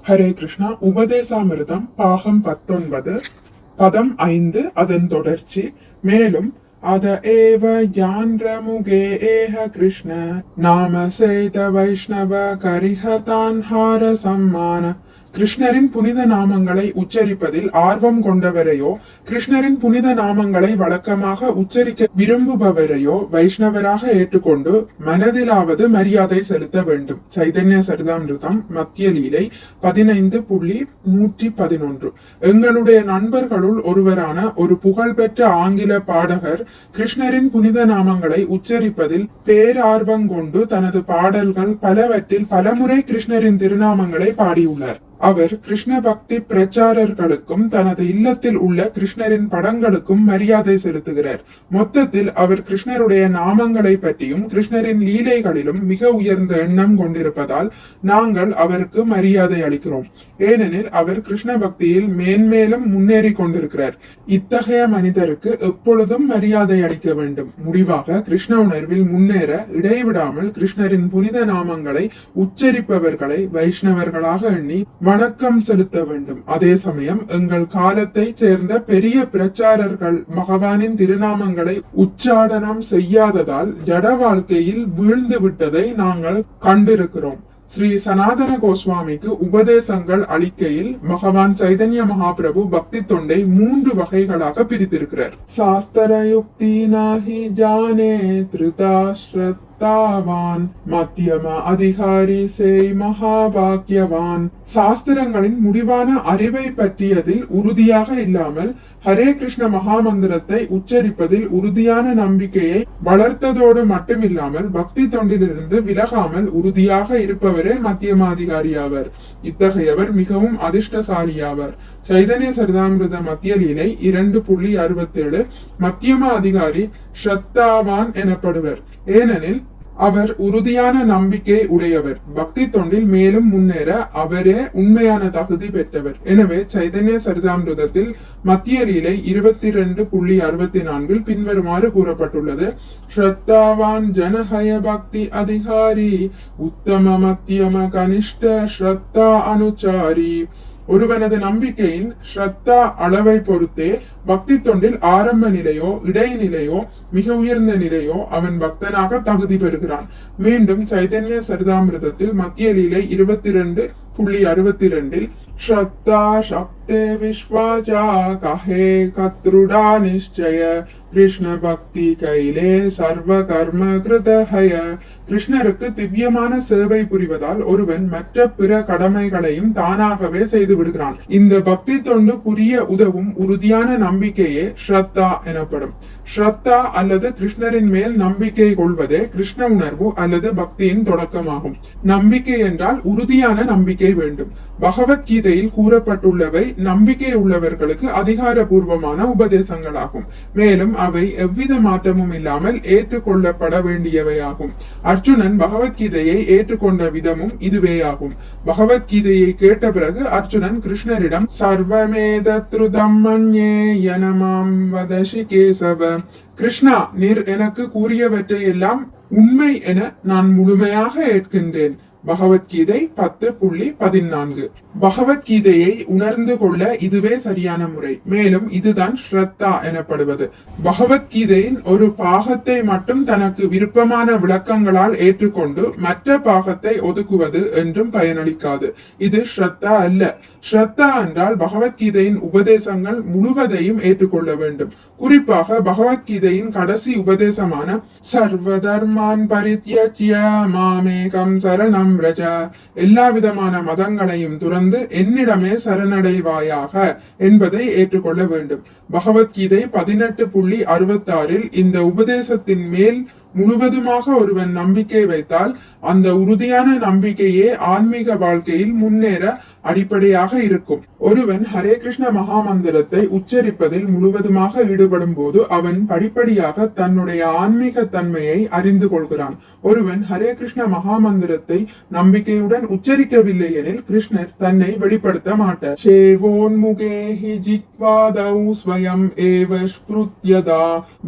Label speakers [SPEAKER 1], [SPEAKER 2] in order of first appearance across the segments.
[SPEAKER 1] ஹரே கிருஷ்ணா. உபதேசாமிர்தம் பாகம் 19 பதம் 5 அதன் தொடர்ச்சி. மேலும் அத ஏவ யாந்திரமுகே ஏஹ கிருஷ்ண நாம சேத வைஷ்ணவ கரிஹதான் ஹார சம்மான. கிருஷ்ணரின் புனித நாமங்களை உச்சரிப்பதில் ஆர்வம் கொண்டவரையோ கிருஷ்ணரின் புனித நாமங்களை வழக்கமாக உச்சரிக்க விரும்புபவரையோ வைஷ்ணவராக ஏற்றுக்கொண்டு மனதிலாவது மரியாதை செலுத்த வேண்டும். சைதன்ய சரிதாமிருதம் மத்திய லீலை 15.111. எங்களுடைய நண்பர்களுள் ஒருவரான ஒரு புகழ்பெற்ற ஆங்கில பாடகர் கிருஷ்ணரின் புனித நாமங்களை உச்சரிப்பதில் பேரார்வங்கொண்டு தனது பாடல்கள் பலவற்றில் பலமுறை கிருஷ்ணரின் திருநாமங்களை பாடியுள்ளார். அவர் கிருஷ்ண பக்தி பிரச்சாரர்களுக்கும் தனது இல்லத்தில் உள்ள கிருஷ்ணரின் படங்களுக்கும் மரியாதை செலுத்துகிறார். மொத்தத்தில் அவர் கிருஷ்ணருடைய நாமங்களை பற்றியும் கிருஷ்ணரின் லீலைகளிலும் மிக உயர்ந்த எண்ணம் கொண்டிருப்பதால் நாங்கள் அவருக்கு மரியாதை அளிக்கிறோம். ஏனெனில் அவர் கிருஷ்ண பக்தியில் மேன்மேலும் முன்னேறி கொண்டிருக்கிறார். இத்தகைய மனிதருக்கு எப்பொழுதும் மரியாதை அளிக்க வேண்டும். முடிவாக கிருஷ்ண உணர்வில் முன்னேற இடைவிடாமல் கிருஷ்ணரின் புனித நாமங்களை உச்சரிப்பவர்களை வைஷ்ணவர்களாக எண்ணி வணக்கம் செலுத்த வேண்டும். அதே சமயம் எங்கள் காலத்தை சேர்ந்த பெரிய பிரச்சாரர்கள் பகவானின் திருநாமங்களை உச்சாடனம் செய்யாததால் ஜட வாழ்க்கையில் வீழ்ந்து விட்டதை நாங்கள் கண்டிருக்கிறோம். ஸ்ரீ சனாதன கோஸ்வாமிக்கு உபதேசங்கள் அளிக்கையில் பகவான் சைதன்ய மகாபிரபு பக்தி தொண்டை 3 வகைகளாக பிரித்திருக்கிறார். சாஸ்திர யுக்தி நாஹி ஜானே திருதாஸ்ரத் மத்தியம அதிகாரி செய் மகாபாக்யவான். சாஸ்திரங்களின் முடிவான அறிவை பற்றியதில் உறுதியாக இல்லாமல் ஹரே கிருஷ்ண மகாமந்திரத்தை உச்சரிப்பதில் உறுதியான நம்பிக்கையை வளர்த்ததோடு மட்டுமில்லாமல் பக்தி தொண்டிலிருந்து விலகாமல் உறுதியாக இருப்பவரே மத்தியமாதிகாரியாவர். இத்தகையவர் மிகவும் அதிர்ஷ்டசாலியாவர். சைதன்ய சரிதாமிருத மத்திய லீலை 2.67. மத்தியம அதிகாரி ஸ்ரத்தாவான் எனப்படுவர். ஏனெனில் அவர் உறுதியான நம்பிக்கை உடையவர். பக்தி தொண்டில் மேலும் முன்னேற அவரே உண்மையான தகுதி பெற்றவர். எனவே சைதன்ய சரிதாமிருதத்தில் மத்திய லீலை 22.64 பின்வருமாறு கூறப்பட்டுள்ளது. ஸ்ரத்தாவான் ஜனஹய பக்தி அதிகாரி உத்தம மத்தியம கனிஷ்ட ஸ்ரத்தா அனுச்சாரி. ஒருவனது நம்பிக்கையின் ஸ்ரத்தா அளவை பொறுத்தே பக்தி தொண்டில் ஆரம்ப நிலையோ இடைநிலையோ மிக உயர்ந்த நிலையோ அவன் பக்தனாக தகுதி பெறுகிறான். மீண்டும் சைதன்ய சரிதாமிருதத்தில் மத்திய லீலை 22.62 ஸ்ரத்தா சப்தே விஸ்வாஜா கஹே கத்ருடா நிச்சய கிருஷ்ண பக்தி கைலே சர்வ கர்ம கிருதஹய. கிருஷ்ணருக்கு திவ்யமான சேவை புரிவதால் ஒருவன் மற்ற பிற கடமைகளையும் தானாகவே செய்து விடுகிறான். இந்த பக்தி தொண்டு புரிய உதவும் உறுதியான நம்பிக்கையே ஸ்ரத்தா எனப்படும். ஸ்ரத்தா அல்லது கிருஷ்ணரின் மேல் நம்பிக்கை கொள்வதே கிருஷ்ண உணர்வு அல்லது பக்தியின் தொடக்கமாகும். நம்பிக்கை என்றால் உறுதியான நம்பிக்கை வேண்டும். பகவத்கீதையில் கூறப்பட்டுள்ளவை நம்பிக்கை உள்ளவர்களுக்கு அதிகாரபூர்வமான உபதேசங்களாகும். மேலும் அவை எவ்வித மாற்றமும் இல்லாமல் ஏற்றுக்கொள்ளப்பட வேண்டியவையாகும். அர்ஜுனன் பகவத்கீதையை ஏற்றுக்கொண்ட விதமும் இதுவேயாகும். பகவத்கீதையை கேட்ட பிறகு அர்ஜுனன் கிருஷ்ணரிடம் சர்வமேதத்ருதம் மன்யே யனமாம் வதசி கேசவ. கிருஷ்ணா, நீர் எனக்கு கூறியவற்றை எல்லாம் உண்மை என நான் முழுமையாக ஏற்கின்றேன். பகவத்கீதை 10.14. பகவத்கீதையை உணர்ந்து கொள்ள இதுவே சரியான முறை. மேலும் இதுதான் ஸ்ரத்தா எனப்படுவது. பகவத்கீதையின் ஒரு பாகத்தை மட்டும் தனக்கு விருப்பமான விளக்கங்களால் ஏற்றுக்கொண்டு மற்ற பாகத்தை ஒதுக்குவது என்றும் பயனளிக்காது. இது ஸ்ரத்தா அல்ல. ஸ்ரத்தா என்றால் பகவத்கீதையின் உபதேசங்கள் முழுவதையும் ஏற்றுக்கொள்ள வேண்டும். குறிப்பாக பகவத்கீதையின் கடைசி உபதேசமான சர்வதர்மான் பரித்யஜ்ய மாமேகம் சரணம் ரஜ, எல்லா விதமான மதங்களையும் துறந்து என்னிடமே சரணடைவாயாக என்பதை ஏற்றுக்கொள்ள வேண்டும். பகவத்கீதை 18.66 இந்த உபதேசத்தின் மேல் முழுவதுமாக ஒருவன் நம்பிக்கை வைத்தால் அந்த உறுதியான நம்பிக்கையே ஆன்மீக வாழ்க்கையில் முன்னேற அடிப்படையாக இருக்கும். ஒருவன் ஹரே கிருஷ்ண மகாமந்திரத்தை உச்சரிப்பதில் முழுவதுமாக ஈடுபடும் போது அவன் படிப்படியாக தன்னுடைய ஆன்மீக தன்மையை அறிந்து கொள்கிறான். ஒருவன் ஹரே கிருஷ்ண மகாமந்திரத்தை நம்பிக்கையுடன் உச்சரிக்கவில்லை எனில் கிருஷ்ணர் தன்னை வெளிப்படுத்த மாட்டார். சேவோன்முகேஹி ஜித்வாதௌ ஸ்வயம் ஏவ ஸ்ப்ருத்யதா.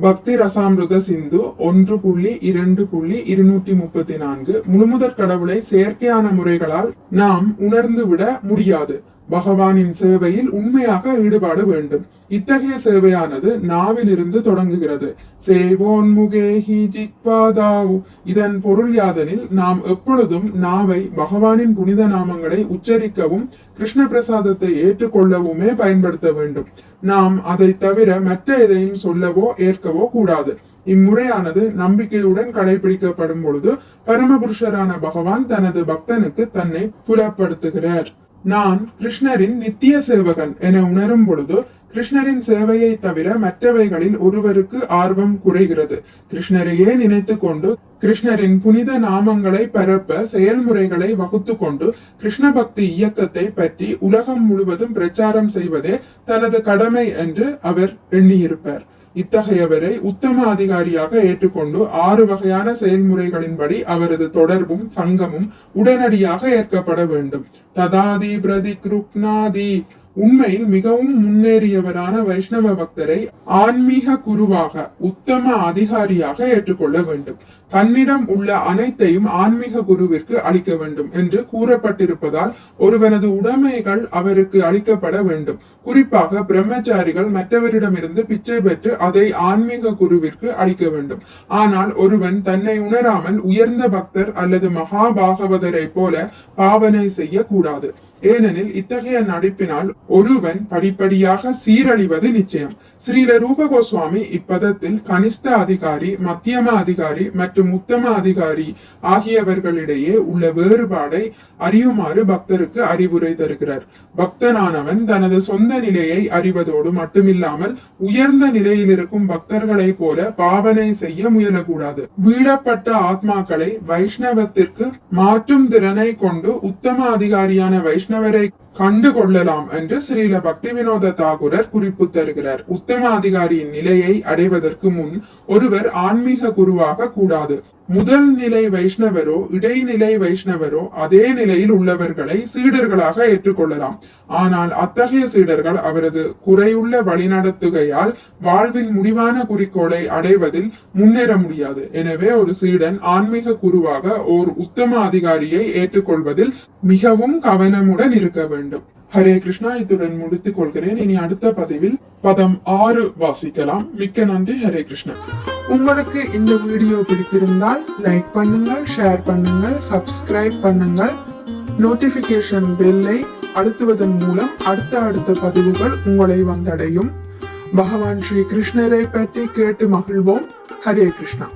[SPEAKER 1] பக்தி ரசாமிருத சிந்து 1.2.234. முழுமுதற் கடவுளை செயற்கையான முறைகளால் நாம் உணர்ந்து விட முடியாது. பகவானின் சேவையில் உண்மையாக ஈடுபாடு வேண்டும். இத்தகைய சேவையானது நாவில் இருந்து தொடங்குகிறது. சேவோன்முகேஹி ஜித்வாதாவு. இதன் பொருள் யாதெனில் நாம் எப்பொழுதும் நாவை பகவானின் புனித நாமங்களை உச்சரிக்கவும் கிருஷ்ண பிரசாதத்தை ஏற்றுக்கொள்ளவுமே பயன்படுத்த வேண்டும். நாம் அதை தவிர மற்ற எதையும் சொல்லவோ ஏற்கவோ கூடாது. இம்முறையானது நம்பிக்கையுடன் கடைபிடிக்கப்படும் பொழுது பரமபுருஷரான பகவான் தனது பக்தனுக்கு தன்னை புலப்படுத்துகிறார். நான் கிருஷ்ணரின் நித்திய சேவகன் என உணரும் பொழுது கிருஷ்ணரின் சேவையை தவிர மற்றவைகளில் ஒருவருக்கு ஆர்வம் குறைகிறது. கிருஷ்ணரையே நினைத்து கொண்டு கிருஷ்ணரின் புனித நாமங்களை பரப்ப செயல்முறைகளை வகுத்து கொண்டு கிருஷ்ண பக்தி இயக்கத்தை பற்றி உலகம் முழுவதும் பிரச்சாரம் செய்வதே தனது கடமை என்று அவர் எண்ணியிருப்பார். இத்தகையவரை உத்தம அதிகாரியாக ஏற்றுக்கொண்டு 6 வகையான செயல்முறைகளின்படி அவரது தொடர்பும் சங்கமும் உடனடியாக ஏற்கப்பட வேண்டும். ததாதி பிரதி கிருக்னாதி. உண்மையில் மிகவும் முன்னேறியவரான வைஷ்ணவ பக்தரை ஆன்மீக குருவாக உத்தம அதிகாரியாக ஏற்றுக்கொள்ள வேண்டும். தன்னிடம் உள்ள அனைத்தையும் ஆன்மீக குருவிற்கு அளிக்க வேண்டும் என்று கூறப்பட்டிருப்பதால் ஒருவனது உடைமைகள் அவருக்கு அளிக்கப்பட வேண்டும். குறிப்பாக பிரம்மச்சாரிகள் மற்றவரிடமிருந்து பிச்சை பெற்று அதை ஆன்மீக குருவிற்கு அளிக்க வேண்டும். ஆனால் ஒருவன் தன்னை உணராமல் உயர்ந்த பக்தர் அல்லது மகாபாகவதரை போல பாவனை செய்யக்கூடாது. ஏனெனில் இத்தகைய நடிப்பினால் ஒருவன் படிப்படியாக சீரழிவது நிச்சயம். ஸ்ரீல ரூப கோஸ்வாமி இப்பதத்தில் கனிஷ்ட அதிகாரி, மத்தியம அதிகாரி மற்றும் உத்தம அதிகாரி ஆகியவர்களிடையே உள்ள வேறுபாடை அறியுமாறு பக்தருக்கு அறிவுரை தருகிறார். பக்தனானவன் தனது சொந்த நிலையை அறிவதோடு மட்டுமில்லாமல் உயர்ந்த நிலையில் இருக்கும் பக்தர்களை போல பாவனை செய்ய முயலக்கூடாது. வீடப்பட்ட ஆத்மாக்களை வைஷ்ணவத்திற்கு மாற்றும் திறனை கொண்டு உத்தம அதிகாரியான வைஷ்ணவரை கண்டு கொள்ளலாம் என்று ஸ்ரீல பக்தி வினோத தாகுரர் குறிப்பு தருகிறார். உத்தம அதிகாரியின் நிலையை அடைவதற்கு முன் ஒருவர் ஆன்மீக குருவாக கூடாது. முதல் நிலை வைஷ்ணவரோ இடைநிலை வைஷ்ணவரோ அதே நிலையில் உள்ளவர்களை சீடர்களாக ஏற்றுக்கொள்ளலாம். ஆனால் அத்தகைய சீடர்கள் அவரது குறையுள்ள வழிநடத்துகையால் வாழ்வின் முடிவான குறிக்கோளை அடைவதில் முன்னேற முடியாது. எனவே ஒரு சீடன் ஆன்மீக குருவாக ஓர் உத்தம அதிகாரியை ஏற்றுக்கொள்வதில் மிகவும் கவனமுடன் இருக்க வேண்டும். ஹரே கிருஷ்ணா. இத்துடன் முடித்துக் கொள்கிறேன். இனி அடுத்த பதிவில் பதம் 6 வாசிக்கலாம். மிக்க நன்றி. ஹரே கிருஷ்ணா. உங்களுக்கு இந்த வீடியோ பிடித்திருந்தால் லைக் பண்ணுங்கள், ஷேர் பண்ணுங்கள், சப்ஸ்கிரைப் பண்ணுங்கள். நோட்டிபிகேஷன் பெல்லை அழுத்துவதன் மூலம் அடுத்த பதிவுகள் உங்களை வந்தடையும். பகவான் ஸ்ரீ கிருஷ்ணரை பற்றி கேட்டு மகிழ்வோம். ஹரே கிருஷ்ணா.